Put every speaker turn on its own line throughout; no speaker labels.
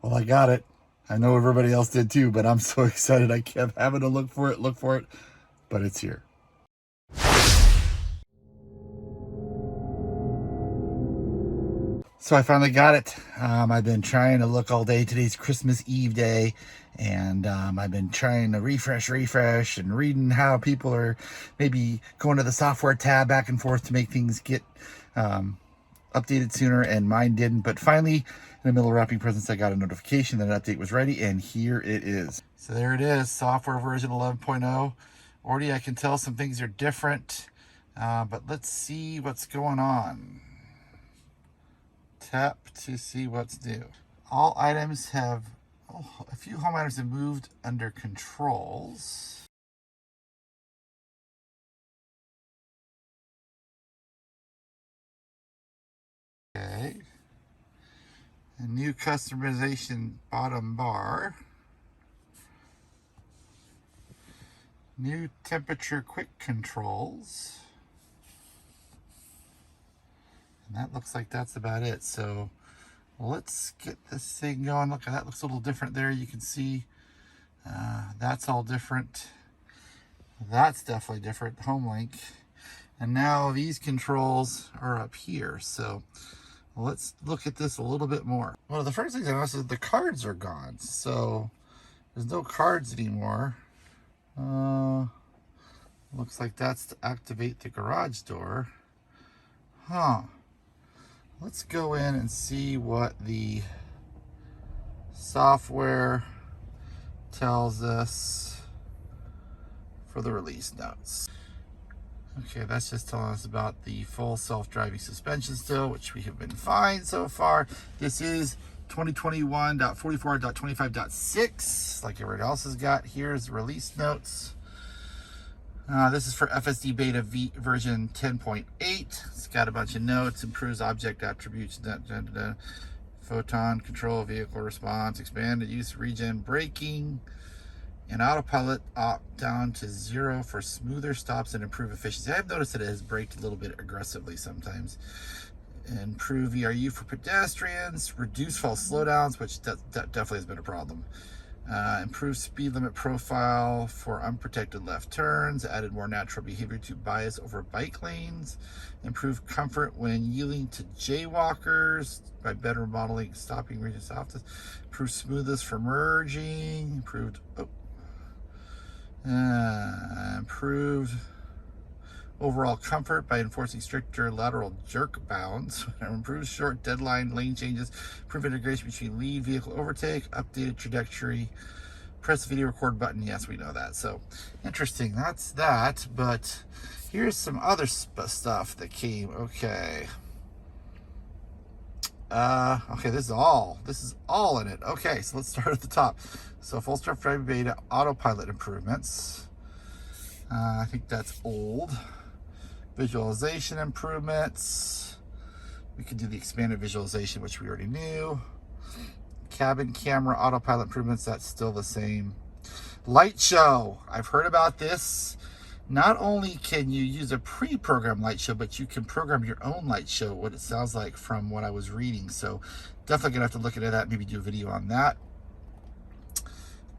Well, I got it. I know everybody else did too, but I'm so excited. I kept having to look for it, but it's here. So I finally got it. I've been trying to look all day. Today's Christmas Eve day, and I've been trying to refresh, and reading how people are maybe going to the software tab back and forth to make things get updated sooner, and mine didn't. But finally, in the middle of wrapping presents, I got a notification that an update was ready, and here it is. So there it is, software version 11.0. Already I can tell some things are different, but let's see what's going on. Tap to see what's new. All items have, a few home items have moved under controls. Okay. A new customization bottom bar. New temperature quick controls. And that looks like that's about it. So let's get this thing going. Look, that looks a little different there. You can see that's all different. That's definitely different, HomeLink. And now these controls are up here. So let's look at this a little bit more. One of the first things I noticed is the cards are gone. So there's no cards anymore. Looks like that's to activate the garage door. Huh. Let's go in and see what the software tells us for the release notes. Okay, that's just telling us about the full self-driving suspension still, which we have been fine so far. This is 2021.44.25.6, like everybody else has got. Here's the release notes. This is for FSD Beta version 10.8. It's got a bunch of notes, improves object attributes, photon control, vehicle response, expanded use regen braking, and autopilot opt down to 0 for smoother stops and improve efficiency. I've noticed that it has braked a little bit aggressively sometimes. Improve VRU for pedestrians, reduce false slowdowns, which that definitely has been a problem. Improved speed limit profile for unprotected left turns, added more natural behavior to bias over bike lanes, improved comfort when yielding to jaywalkers by better modeling stopping region softness, improved smoothness for merging, improved overall comfort by enforcing stricter lateral jerk bounds, improves short deadline lane changes, improve integration between lead vehicle overtake, updated trajectory, press the video record button. Yes, we know that. So interesting, that's that. But here's some other stuff that came. Okay. Okay, this is all in it. Okay, so let's start at the top. So full self-driving beta, autopilot improvements. I think that's old. Visualization improvements. We can do the expanded visualization, which we already knew. Cabin camera autopilot improvements, that's still the same. Light show, I've heard about this. Not only can you use a pre-programmed light show, but you can program your own light show, what it sounds like from what I was reading. So definitely gonna have to look into that, maybe do a video on that.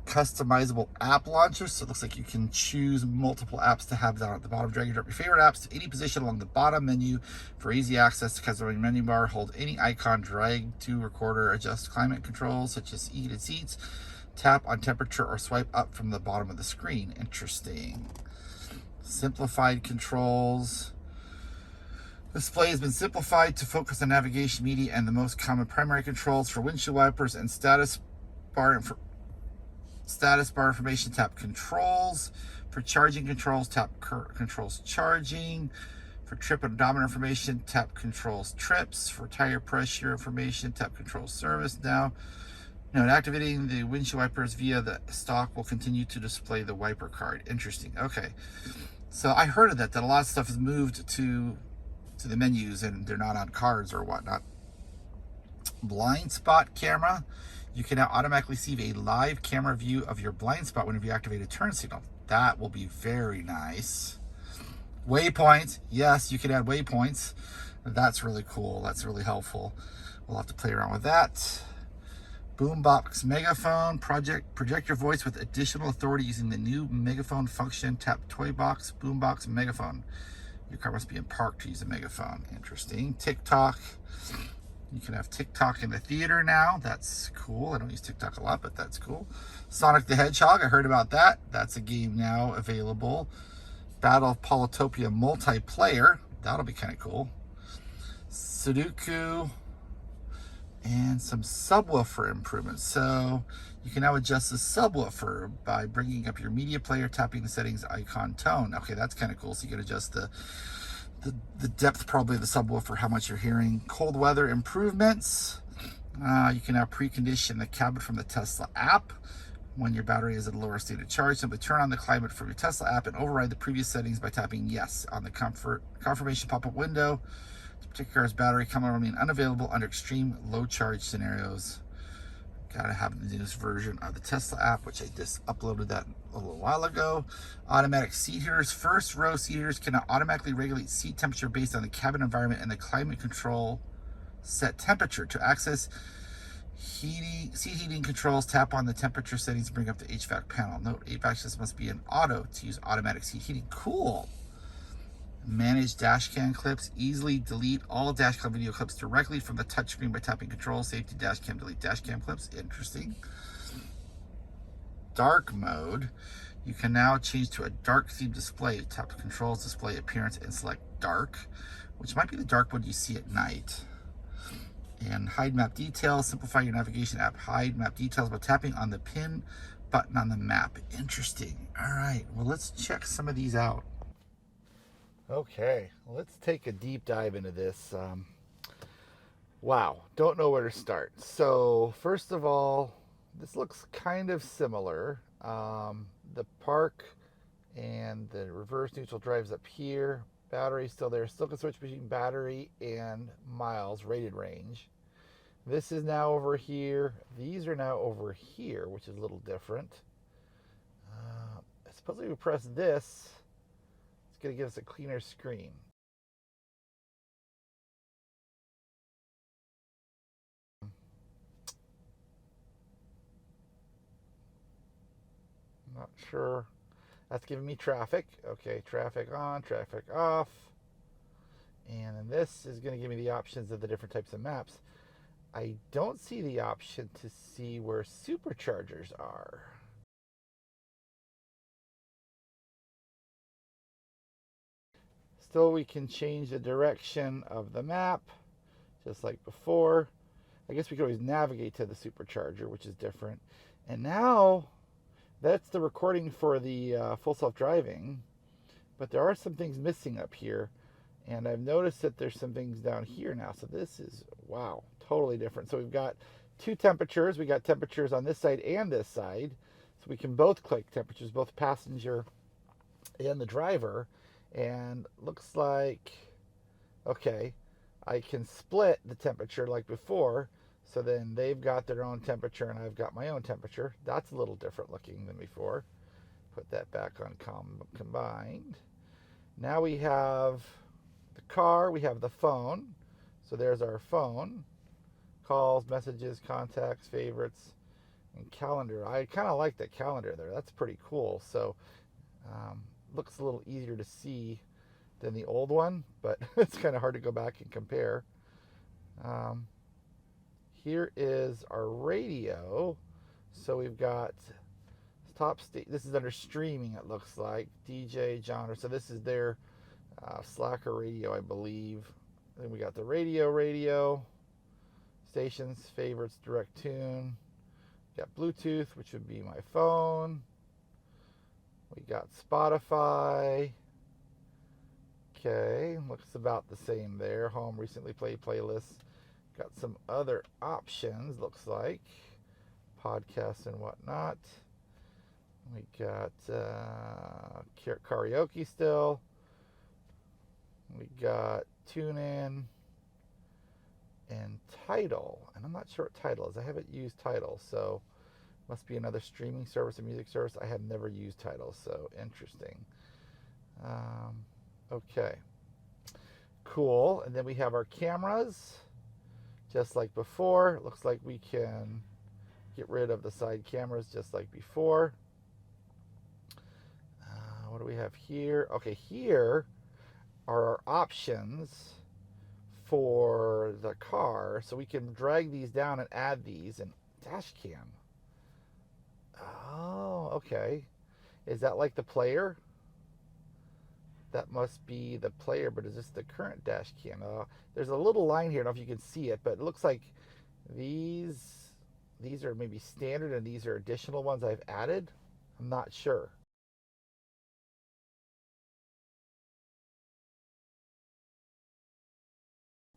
Customizable app launcher, so it looks like you can choose multiple apps to have down at the bottom. Drag and drop your favorite apps to any position along the bottom menu for easy access to customizing menu bar. Hold any icon, drag to recorder, adjust climate controls such as heated seats, tap on temperature, or swipe up from the bottom of the screen. Interesting. Simplified controls. Display has been simplified to focus on navigation, media, and the most common primary controls for windshield wipers and status bar information. Tap controls. For charging controls, tap controls charging. For trip and odometer information, tap controls trips. For tire pressure information, tap controls service. Now, activating the windshield wipers via the stock will continue to display the wiper card. Interesting. Okay, so I heard of that a lot of stuff is moved to the menus and they're not on cards or whatnot. Blind spot camera. You can now automatically see a live camera view of your blind spot whenever you activate a turn signal. That will be very nice. Waypoints. Yes, you can add waypoints. That's really cool. That's really helpful. We'll have to play around with that. Boombox Megaphone. Project your voice with additional authority using the new Megaphone function. Tap Toy Box, Boombox, Megaphone. Your car must be in park to use a megaphone. Interesting. TikTok. You can have TikTok in the theater now. That's cool. I don't use TikTok a lot, but that's cool. Sonic the Hedgehog. I heard about that. That's a game now available. Battle of Polytopia multiplayer. That'll be kind of cool. Sudoku. And some subwoofer improvements. So you can now adjust the subwoofer by bringing up your media player, tapping the settings icon tone. Okay, that's kind of cool. So you can adjust the depth probably of the subwoofer, how much you're hearing. Cold weather improvements. You can now precondition the cabin from the Tesla app. When your battery is at a lower state of charge, simply turn on the climate from your Tesla app and override the previous settings by tapping yes on the confirmation pop-up window. This particular car's battery will remain unavailable under extreme low charge scenarios. Gotta have the newest version of the Tesla app, which I just uploaded that a little while ago. Automatic seat heaters. First row seat heaters can now automatically regulate seat temperature based on the cabin environment and the climate control set temperature. To access seat heating controls, tap on the temperature settings to bring up the HVAC panel. Note, HVAC system must be in auto to use automatic seat heating. Cool. Manage dash cam clips. Easily delete all dash cam video clips directly from the touchscreen by tapping control, safety, dash cam, delete dash cam clips. Interesting. Dark mode. You can now change to a dark theme display. Tap the controls, display appearance, and select dark, which might be the dark mode you see at night. And hide map details. Simplify your navigation app. Hide map details by tapping on the pin button on the map. Interesting. All right, well, let's check some of these out. Okay, let's take a deep dive into this. Wow, don't know where to start. So first of all, this looks kind of similar. The park and the reverse neutral drive's up here. Battery still there. Still can switch between battery and miles, rated range. This is now over here. These are now over here, which is a little different. Supposedly we press this, it's going to give us a cleaner screen. Not sure. That's giving me traffic. Okay, traffic on, traffic off. And then this is going to give me the options of the different types of maps. I don't see the option to see where superchargers are. Still, we can change the direction of the map, just like before. I guess we could always navigate to the supercharger, which is different. And now, that's the recording for the full self-driving. But there are some things missing up here. And I've noticed that there's some things down here now. So this is, wow, totally different. So we've got two temperatures. We got temperatures on this side and this side. So we can both click temperatures, both passenger and the driver. And looks like, okay, I can split the temperature like before. So then they've got their own temperature and I've got my own temperature. That's a little different looking than before. Put that back on combined. Now we have the car, we have the phone. So there's our phone. Calls, messages, contacts, favorites, and calendar. I kind of like that calendar there. That's pretty cool. So looks a little easier to see than the old one, but it's kind of hard to go back and compare. Here is our radio. So we've got top state. This is under streaming, it looks like. DJ genre. So this is their Slacker radio, I believe. Then we got the radio, stations, favorites, direct tune. We got Bluetooth, which would be my phone. We got Spotify. Okay, looks about the same there. Home, recently played playlists. Got some other options, looks like. Podcasts and whatnot. We got karaoke still. We got TuneIn and Tidal. And I'm not sure what Tidal is. I haven't used Tidal, so must be another streaming service, a music service. I have never used Tidal, so interesting. Okay. Cool. And then we have our cameras. Just like before, it looks like we can Get rid of the side cameras just like before. What do we have here? Okay, here are our options for the car. So we can drag these down and add these. And dash cam. Oh, okay. Is that like the player? That must be the player, but is this the current dash cam? There's a little line here. I don't know if you can see it, but it looks like these are maybe standard and these are additional ones I've added. I'm not sure.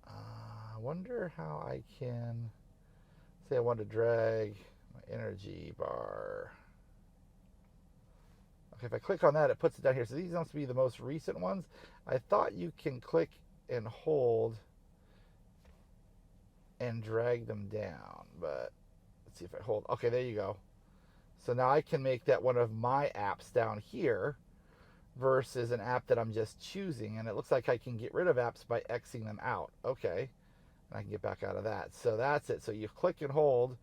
I wonder how I can say I want to drag my energy bar. Okay, if I click on that, it puts it down here. So these must be the most recent ones. I thought you can click and hold and drag them down, but let's see if I hold. Okay, there you go. So now I can make that one of my apps down here versus an app that I'm just choosing. And it looks like I can get rid of apps by Xing them out. Okay, and I can get back out of that. So that's it. So you click and hold.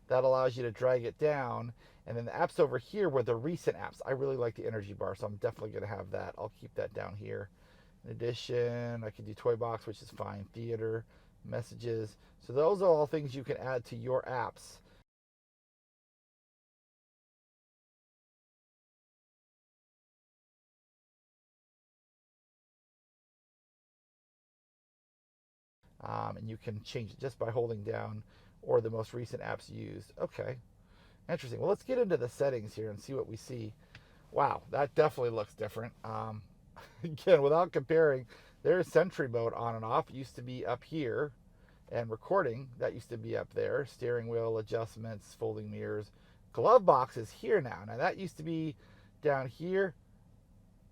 That allows you to drag it down. And then the apps over here were the recent apps. I really like the energy bar, so I'm definitely going to have that. I'll keep that down here. In addition, I can do Toy Box, which is fine. Theater, messages. So those are all things you can add to your apps. And you can change it just by holding down or the most recent apps used. Okay, interesting. Well, let's get into the settings here and see what we see. Wow, that definitely looks different. Again, without comparing, there's Sentry mode on and off. It used to be up here, and recording, that used to be up there. Steering wheel adjustments, folding mirrors. Glove box is here now. Now that used to be down here.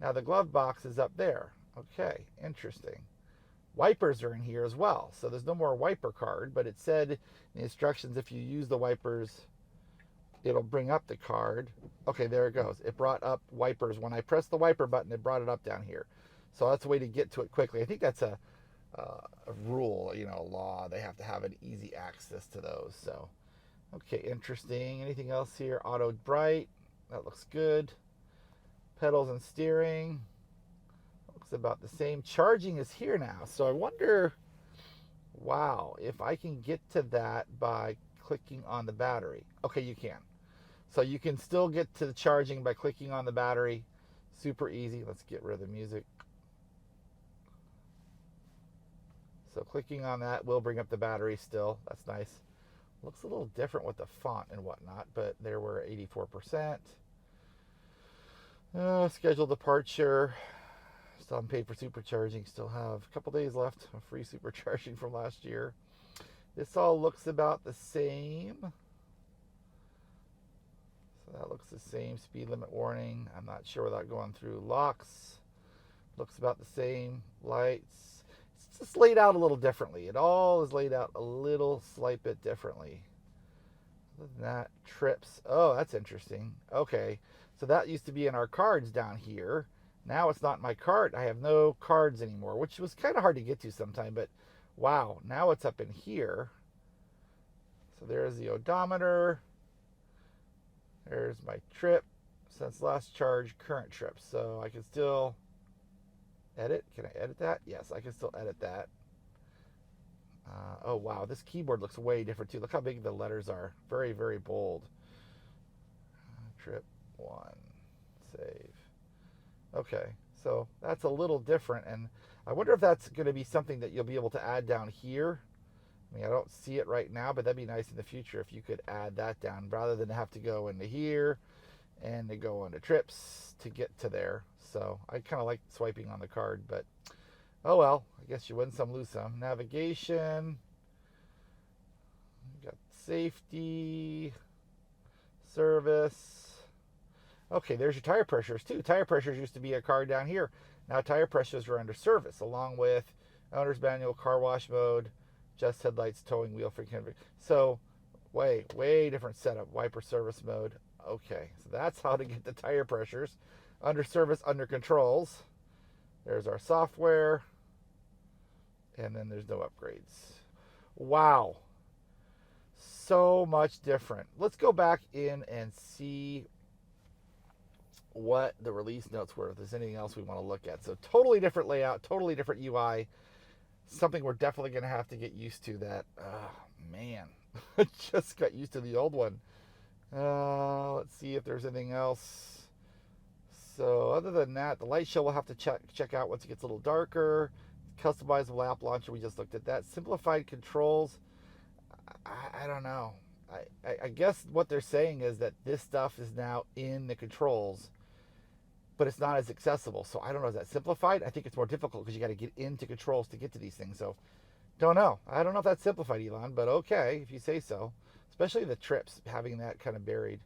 Now the glove box is up there. Okay, interesting. Wipers are in here as well. So there's no more wiper card, but it said in the instructions if you use the wipers, it'll bring up the card. Okay, there it goes. It brought up wipers. When I pressed the wiper button, it brought it up down here. So that's a way to get to it quickly. I think that's a rule, a law. They have to have an easy access to those. So, okay, interesting. Anything else here? Auto bright. That looks good. Pedals and steering. Looks about the same. Charging is here now. So I wonder, wow, if I can get to that by clicking on the battery. Okay, you can. So you can still get to the charging by clicking on the battery. Super easy. Let's get rid of the music. So clicking on that will bring up the battery still. That's nice. Looks a little different with the font and whatnot, but there we're 84%. Scheduled departure. Still haven't paid for supercharging. Still have a couple days left of free supercharging from last year. This all looks about the same. So that looks the same. Speed limit warning. I'm not sure without going through locks. Looks about the same. Lights. It's just laid out a little differently. It all is laid out a little slight bit differently. Other than that, trips. Oh, that's interesting. Okay. So that used to be in our cards down here. Now it's not in my card. I have no cards anymore, which was kind of hard to get to sometime, but wow, now it's up in here. So there's the odometer. There's my trip. Since last charge, current trip. So I can still edit. Can I edit that? Yes, I can still edit that. Oh, wow. This keyboard looks way different, too. Look how big the letters are. Very, very bold. Trip 1. Save. Okay, so that's a little different, and I wonder if that's going to be something that you'll be able to add down here. I mean, I don't see it right now, but that'd be nice in the future if you could add that down rather than have to go into here and to go into trips to get to there. So I kind of like swiping on the card, but oh well, I guess you win some, lose some. Navigation, got safety, service. Okay, there's your tire pressures too. Tire pressures used to be a card down here. Now tire pressures are under service, along with owner's manual, car wash mode, just headlights, towing, wheel frequency. So way different setup. Wiper service mode. Okay, so that's how to get the tire pressures. Under service, under controls. There's our software. And then there's no upgrades. Wow. So much different. Let's go back in and see what the release notes were, if there's anything else we want to look at. So totally different layout, totally different UI. Something we're definitely going to have to get used to. That, man, I just got used to the old one. Let's see if there's anything else. So other than that, the light show we'll have to check out once it gets a little darker. Customizable app launcher, we just looked at that. Simplified controls, I don't know. I guess what they're saying is that this stuff is now in the controls, but it's not as accessible. So I don't know, is that simplified? I think it's more difficult because you got to get into controls to get to these things. So don't know. I don't know if that's simplified, Elon, but okay, if you say so. Especially the trips, having that kind of buried.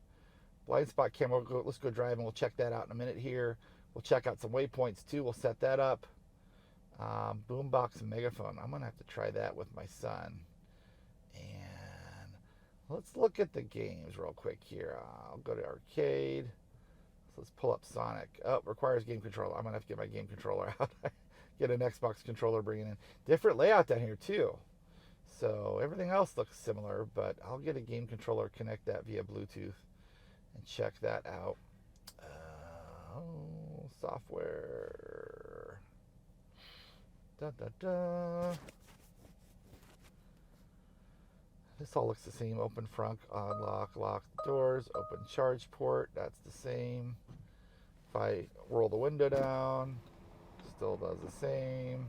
Blind spot camera, let's go drive and we'll check that out in a minute here. We'll check out some waypoints too. We'll set that up. Boombox and megaphone. I'm going to have to try that with my son. And let's look at the games real quick here. I'll go to arcade. So let's pull up Sonic. Oh, requires game controller. I'm going to have to get my game controller out. Get an Xbox controller, bring it in. Different layout down here too. So everything else looks similar, but I'll get a game controller, connect that via Bluetooth, and check that out. Software. This all looks the same. Open front, unlock, lock the doors, open charge port. That's the same. If I roll the window down, still does the same.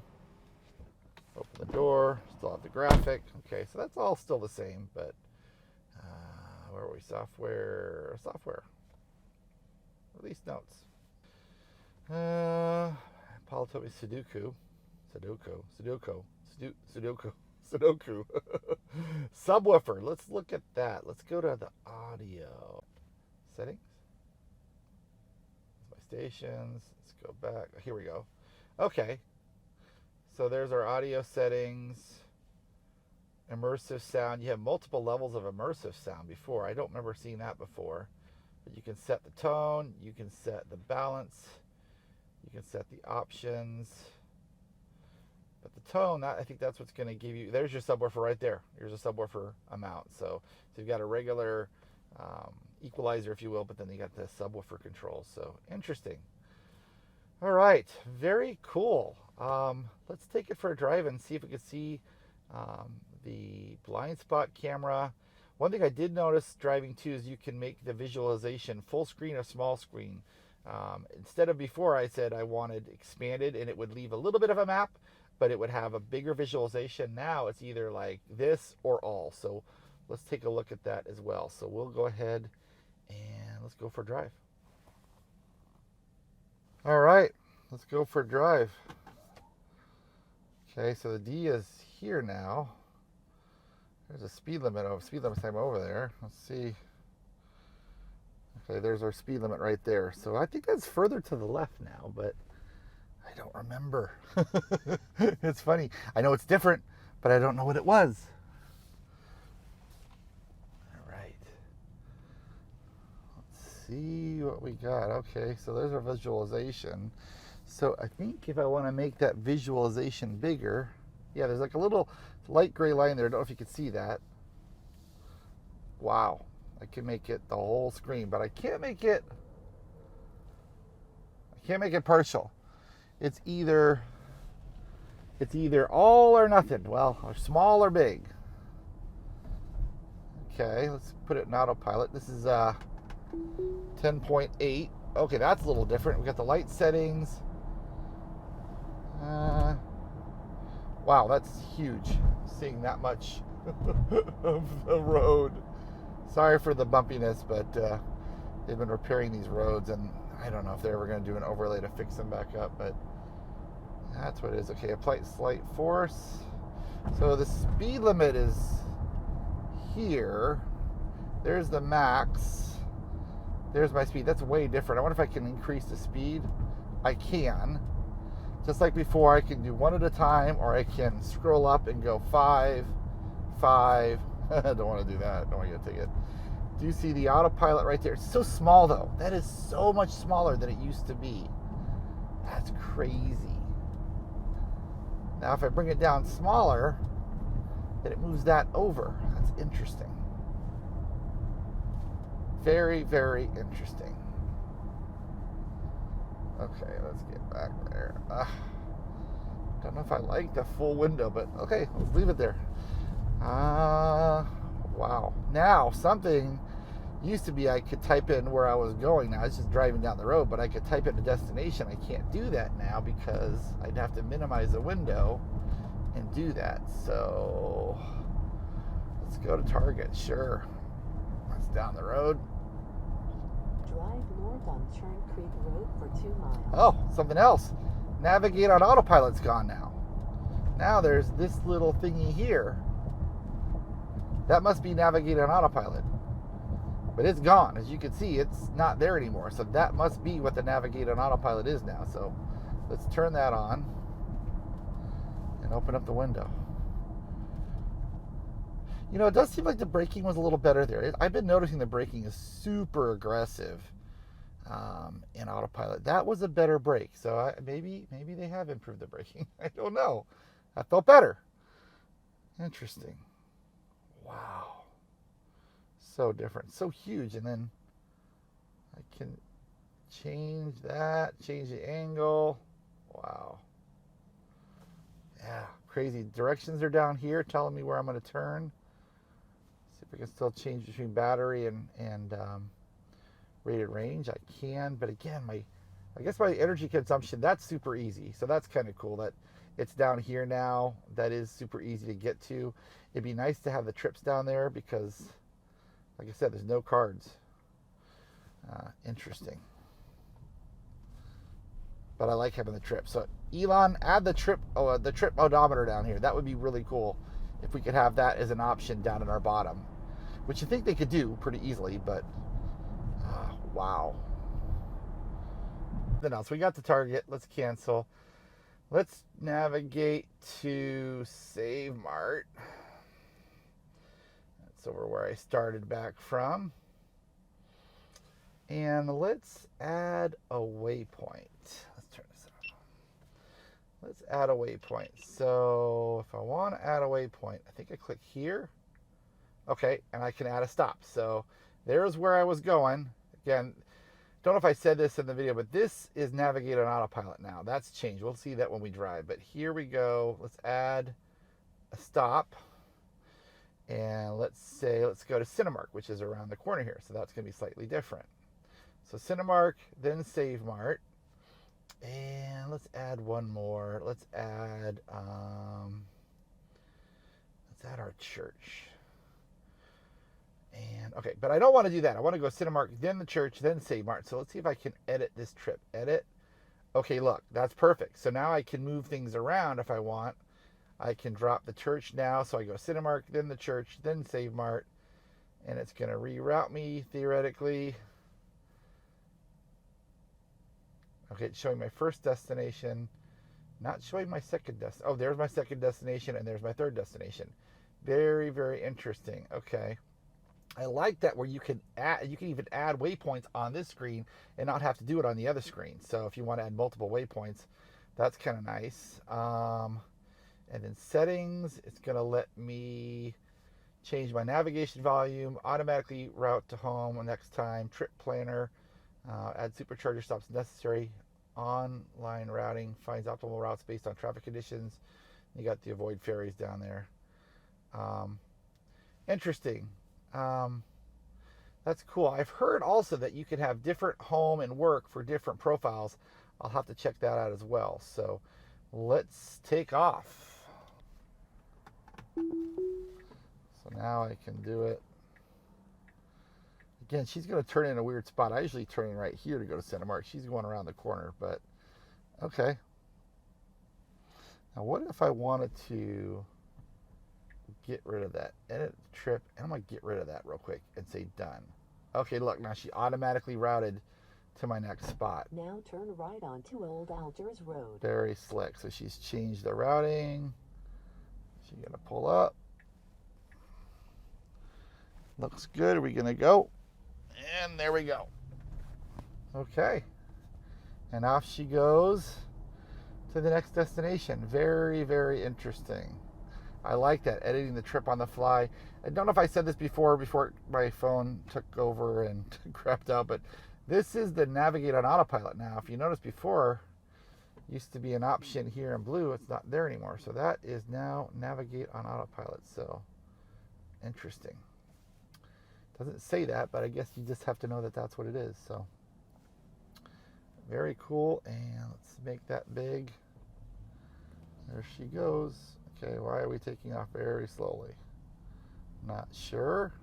Open the door, still have the graphic. Okay, so that's all still the same, but where are we? Software. Release notes. Paul told me Sudoku. Subwoofer. Let's look at that. Let's go to the audio settings. My stations. Let's go back. Here we go. Okay. So there's our audio settings. Immersive sound. You have multiple levels of immersive sound before. I don't remember seeing that before. But you can set the tone. You can set the balance. You can set the options. But the tone, I think that's what's going to give you. There's your subwoofer right there. Here's a subwoofer amount. So you've got a regular equalizer, if you will, but then you got the subwoofer controls. So interesting. All right, very cool. Let's take it for a drive and see if we can see the blind spot camera. One thing I did notice driving too is you can make the visualization full screen or small screen. Instead of before, I said I wanted expanded and it would leave a little bit of a map, but it would have a bigger visualization. Now it's either like this or all. So let's take a look at that as well. So we'll go ahead and let's go for a drive. All right, let's go for a drive. Okay, so the D is here now. There's a speed limit time over there. Let's see. Okay, there's our speed limit right there. So I think that's further to the left now, but I don't remember. It's funny. I know it's different, but I don't know what it was. All right. Let's see what we got. Okay, so there's our visualization. So I think if I want to make that visualization bigger, yeah, there's like a little light gray line there. I don't know if you can see that. Wow. I can make it the whole screen, but I can't make it partial. It's either all or nothing. Well, or small or big. Okay, let's put it in autopilot. This is 10.8. Okay, that's a little different. We got the light settings. Wow, that's huge. Seeing that much of the road. Sorry for the bumpiness, but they've been repairing these roads, and I don't know if they're ever going to do an overlay to fix them back up, but that's what it is. Okay, apply slight force. So the speed limit is here. There's the max. There's my speed. That's way different. I wonder if I can increase the speed. I can. Just like before, I can do one at a time, or I can scroll up and go 5, 5. I don't want to do that. I don't want to get a ticket. Do you see the autopilot right there? It's so small, though. That is so much smaller than it used to be. That's crazy. Now, if I bring it down smaller, then it moves that over. That's interesting. Very, very interesting. Okay, let's get back there. Don't know if I like the full window, but okay, let's leave it there. Wow. Now, something used to be I could type in where I was going. Now, it's just driving down the road, but I could type in a destination. I can't do that now because I'd have to minimize the window and do that. So, let's go to Target. Sure. That's down the road.
Drive north on Churn Creek Road for 2 miles.
Oh, something else. Navigate on autopilot's gone now. Now there's this little thingy here. That must be navigate on autopilot. But it's gone. As you can see, it's not there anymore. So that must be what the navigate on autopilot is now. So let's turn that on and open up the window. You know, it does seem like the braking was a little better there. I've been noticing the braking is super aggressive in autopilot. That was a better brake. So maybe they have improved the braking. I don't know. That felt better. Interesting. Wow. So different. So huge. And then I can change that. Change the angle. Wow. Yeah. Crazy. Directions are down here telling me where I'm going to turn. See if I can still change between battery and rated range. I can. But again, I guess my energy consumption, that's super easy. So that's kind of cool that it's down here now. That is super easy to get to. It'd be nice to have the trips down there because, like I said, there's no cards. Interesting. But I like having the trip. So Elon, add the trip odometer down here. That would be really cool if we could have that as an option down at our bottom, which I think they could do pretty easily. But wow. Then else, we got the Target. Let's cancel. Let's navigate to Save Mart. That's over where I started back from. And let's add a waypoint. Let's turn this on. Let's add a waypoint. So if I want to add a waypoint, I think I click here. Okay, and I can add a stop. So there's where I was going. Again, don't know if I said this in the video, but this is navigate on autopilot now. That's changed. We'll see that when we drive. But here we go. Let's add a stop. And let's go to Cinemark, which is around the corner here. So that's going to be slightly different. So Cinemark, then Save Mart. And let's add one more. Let's add our church. And okay, but I don't want to do that. I want to go Cinemark, then the church, then Save Mart. So let's see if I can edit this trip. Edit. Okay, look, that's perfect. So now I can move things around if I want. I can drop the church now. So I go Cinemark, then the church, then Save Mart. And it's going to reroute me, theoretically. Okay, it's showing my first destination. Not showing my second destination. Oh, there's my second destination, and there's my third destination. Very, very interesting. Okay. I like that where you can even add waypoints on this screen and not have to do it on the other screen. So if you want to add multiple waypoints, that's kind of nice. And then settings, it's going to let me change my navigation volume, automatically route to home next time, trip planner, add supercharger stops necessary, online routing, finds optimal routes based on traffic conditions. You got the avoid ferries down there. Interesting. That's cool. I've heard also that you can have different home and work for different profiles. I'll have to check that out as well. So let's take off. So now I can do it. Again, she's going to turn in a weird spot. I usually turn in right here to go to Cinemark. She's going around the corner, but okay. Now what if I wanted to get rid of that edit trip, and I'm going to get rid of that real quick and say done. Okay, look, now she automatically routed to my next spot.
Now turn right onto Old Algiers Road.
Very slick. So she's changed the routing. She's going to pull up. Looks good. Are we going to go? And there we go. Okay. And off she goes to the next destination. Very, very interesting. I like that, editing the trip on the fly. I don't know if I said this before my phone took over and crapped out, but this is the navigate on autopilot now. If you notice before, used to be an option here in blue, it's not there anymore. So that is now navigate on autopilot. So interesting. Doesn't say that, but I guess you just have to know that that's what it is. So very cool. And let's make that big. There she goes. Okay, why are we taking off very slowly? Not sure.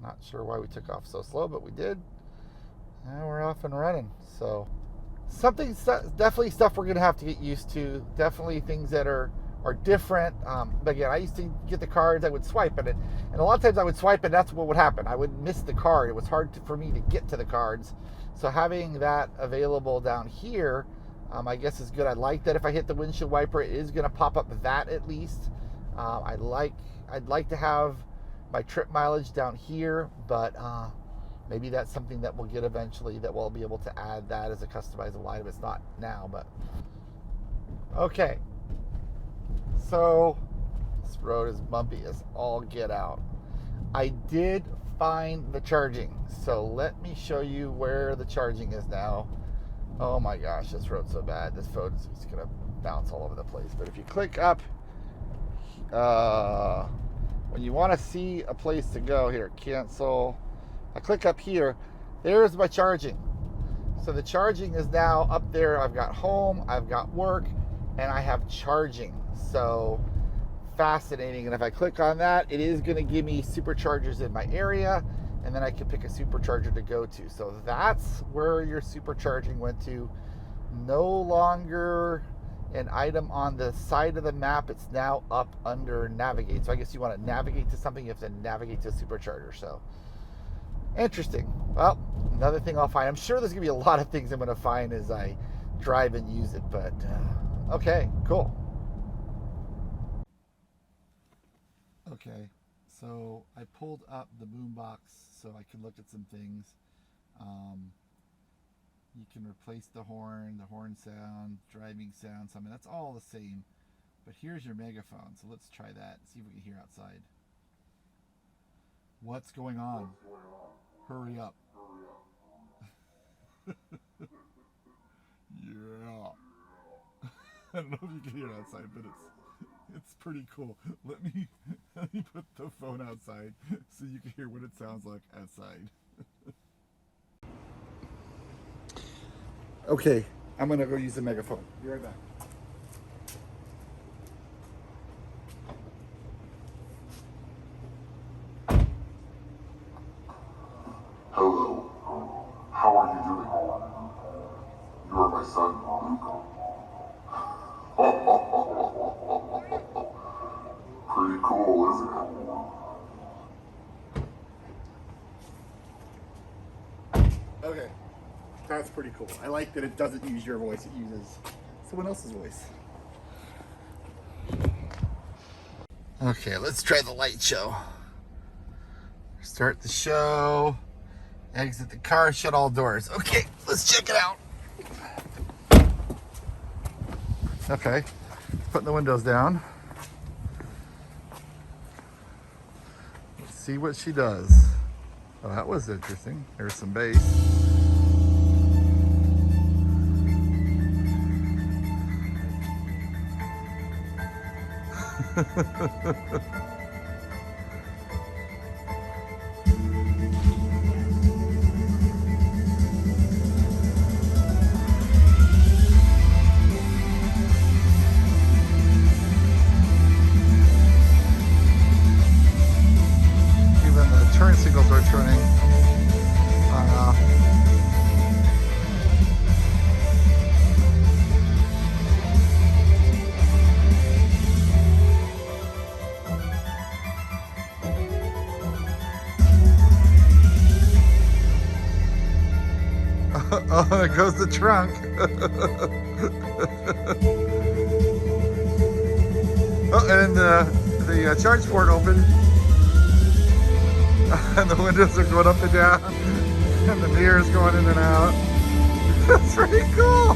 Not sure why we took off so slow, but we did. And we're off and running. So definitely stuff we're going to have to get used to. Definitely things that are different. But again, I used to get the cards, I would swipe it. And a lot of times I would swipe it, that's what would happen. I would miss the card. It was hard for me to get to the cards. So having that available down here, I guess is good. I like that if I hit the windshield wiper, it is going to pop up that at least. I'd like to have my trip mileage down here, but maybe that's something that we'll get eventually, that we'll be able to add that as a customizable item. It's not now, but okay. So this road is bumpy as all get out. I did find the charging, so let me show you where the charging is now. Oh my gosh, this road's so bad. This phone is just gonna bounce all over the place. But if you click up, when you want to see a place to go, here, cancel. I click up here. There's my charging. So the charging is now up there. I've got home, I've got work, and I have charging. So fascinating. And if I click on that, it is going to give me superchargers in my area, and then I can pick a supercharger to go to. So that's where your supercharging went to. No longer an item on the side of the map. It's now up under navigate. So I guess you want to navigate to something, you have to navigate to a supercharger. So interesting. Well, another thing I'll find. I'm sure there's going to be a lot of things I'm going to find as I drive and use it. But okay, cool. Okay, so I pulled up the boombox so I could look at some things. You can replace the horn sound, driving sound, I mean, that's all the same. But here's your megaphone, so let's try that, see if we can hear outside. What's going on? Hurry up. Yeah. I don't know if you can hear it outside, but it's pretty cool. Let me put the phone outside so you can hear what it sounds like outside. Okay, I'm gonna go use the megaphone. Be right back.
Hello. How are you doing? You are my son, Luke. Pretty cool, isn't it?
Okay, that's pretty cool. I like that it doesn't use your voice, it uses someone else's voice. Okay, let's try the light show. Start the show, exit the car, shut all doors. Okay, let's check it out. Okay, putting the windows down. Let's see what she does. Oh, that was interesting. There's some bass. Even the turn signals are turning on and off. Oh, there goes the trunk. Oh, and the charge port opened. And the windows are going up and down. And the mirrors going in and out. That's pretty cool.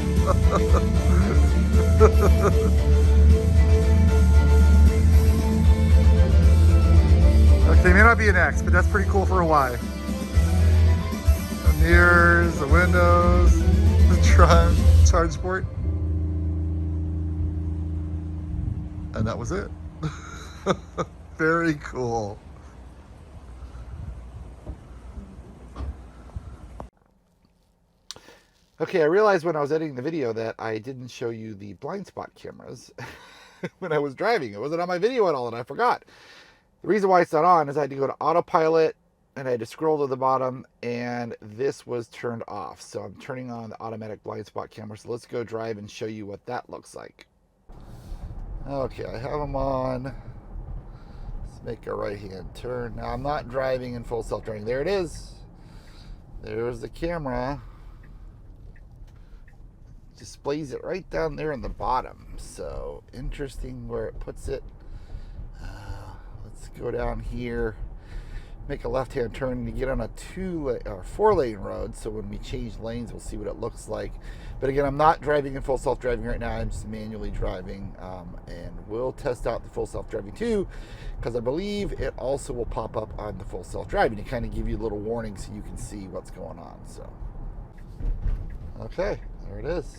They may not be an X, but that's pretty cool for a Y. The mirrors, the windows, the trunk, charge port. And that was it. Very cool. Okay, I realized when I was editing the video that I didn't show you the blind spot cameras when I was driving. It wasn't on my video at all, and I forgot. The reason why it's not on is I had to go to autopilot, and I had to scroll to the bottom, and this was turned off. So I'm turning on the automatic blind spot camera. So let's go drive and show you what that looks like. Okay, I have them on. Let's make a right-hand turn. Now I'm not driving in full self-driving. There it is. There's the camera. Displays it right down there in the bottom. So interesting where it puts it. Let's go down here, make a left-hand turn, and get on a 4-lane road. So when we change lanes, we'll see what it looks like. But again, I'm not driving in full self-driving right now. I'm just manually driving, and we'll test out the full self-driving too, because I believe it also will pop up on the full self-driving to kind of give you a little warning so you can see what's going on. So, okay, there it is.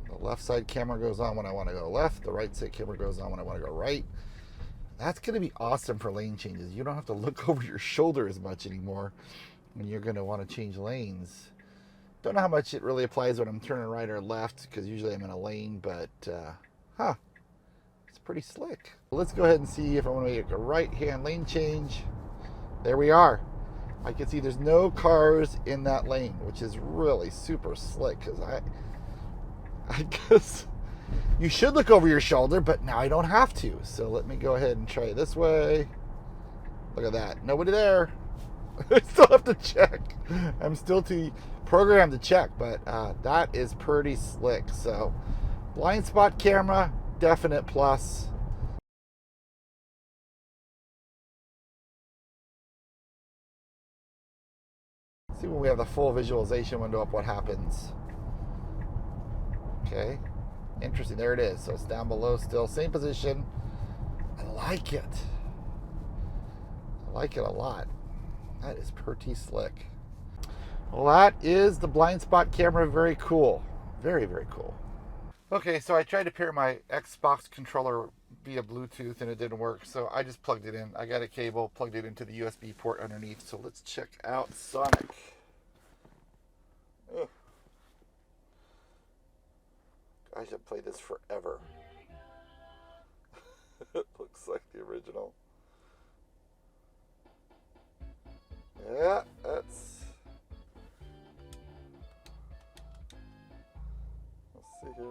The left side camera goes on when I want to go left. The right side camera goes on when I want to go right. That's going to be awesome for lane changes. You don't have to look over your shoulder as much anymore when you're going to want to change lanes. Don't know how much it really applies when I'm turning right or left, because usually I'm in a lane, but it's pretty slick. Let's go ahead and see if I want to make a right-hand lane change. There we are. I can see there's no cars in that lane, which is really super slick, because I guess you should look over your shoulder, but now I don't have to. So let me go ahead and try it this way. Look at that. Nobody there. I still have to check. I'm still too programmed to check, but that is pretty slick. So blind spot camera, definite plus. See when we have the full visualization window up what happens. Okay. Interesting. There it is. So it's down below still. Same position. I like it. I like it a lot. That is pretty slick. Well, that is the blind spot camera. Very cool. Very, very cool. Okay, so I tried to pair my Xbox controller via Bluetooth and it didn't work. So I just plugged it in. I got a cable, plugged it into the USB port underneath. So let's check out Sonic. Ugh. I should play this forever. It looks like the original. Yeah, that's... Let's see here.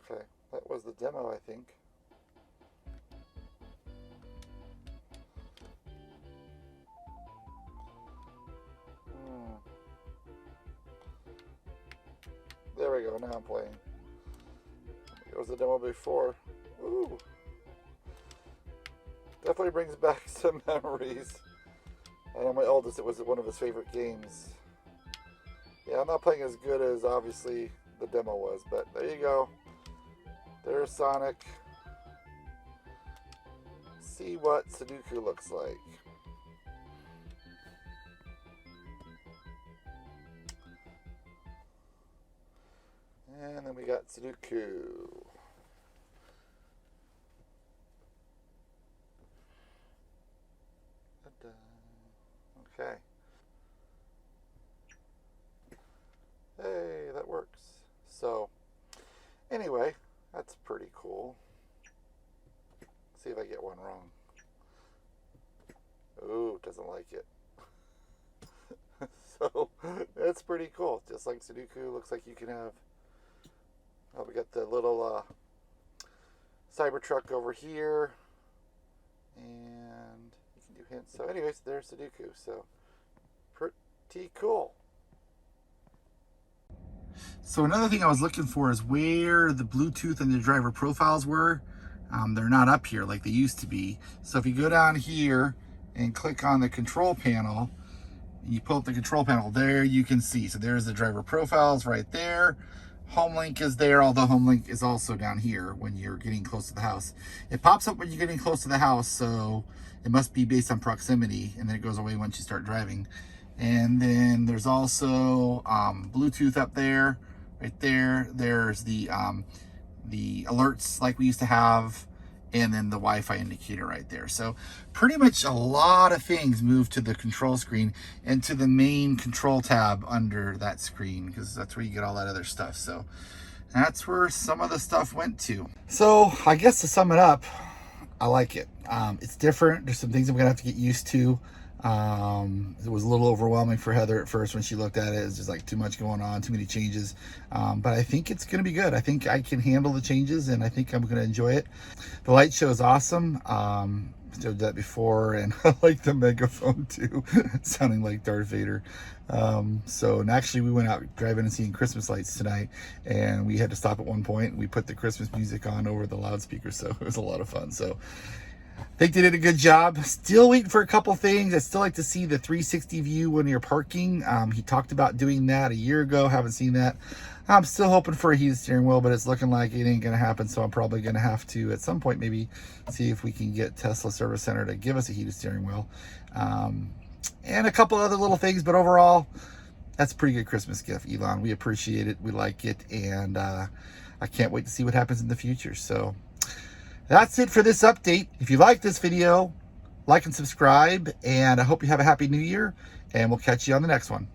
Okay, that was the demo, I think. There we go, now I'm playing. It was the demo before. Ooh. Definitely brings back some memories. I know my oldest, it was one of his favorite games. Yeah, I'm not playing as good as obviously the demo was, but there you go. There's Sonic. See what Sudoku looks like. And then we got Sudoku. Okay. Hey, that works. So, anyway, that's pretty cool. Let's see if I get one wrong. Ooh, doesn't like it. So, that's pretty cool. Just like Sudoku, looks like you can have... Oh, we got the little Cybertruck over here. And you can do hints. So anyways, there's Sudoku. So, pretty cool. So another thing I was looking for is where the Bluetooth and the driver profiles were. They're not up here like they used to be. So if you go down here and click on the control panel, and you pull up the control panel, there you can see. So there's the driver profiles right there. HomeLink is there, although HomeLink is also down here when you're getting close to the house. It pops up when you're getting close to the house, so it must be based on proximity, and then it goes away once you start driving. And then there's also Bluetooth up there, right there. There's the alerts like we used to have, and then the Wi-Fi indicator right there. So pretty much a lot of things moved to the control screen and to the main control tab under that screen, because that's where you get all that other stuff. So that's where some of the stuff went to. So I guess to sum it up, I like it. It's different. There's some things I'm gonna have to get used to. It was a little overwhelming for Heather at first when she looked at it. It's just like too much going on, too many changes. But I think it's going to be good. I think I can handle the changes, and I think I'm going to enjoy it. The light show is awesome. Showed that before, and I like the megaphone too, sounding like Darth Vader. And actually we went out driving and seeing Christmas lights tonight, and we had to stop at one point, and we put the Christmas music on over the loudspeaker, so it was a lot of fun. So I think they did a good job. Still waiting for a couple things. I'd still like to see the 360 view when you're parking. He talked about doing that a year ago. Haven't seen that. I'm still hoping for a heated steering wheel, but it's looking like it ain't going to happen. So I'm probably going to have to, at some point, maybe see if we can get Tesla Service Center to give us a heated steering wheel. And a couple other little things, but overall, that's a pretty good Christmas gift, Elon. We appreciate it. We like it. And I can't wait to see what happens in the future. So that's it for this update. If you like this video, like and subscribe, and I hope you have a happy new year, and we'll catch you on the next one.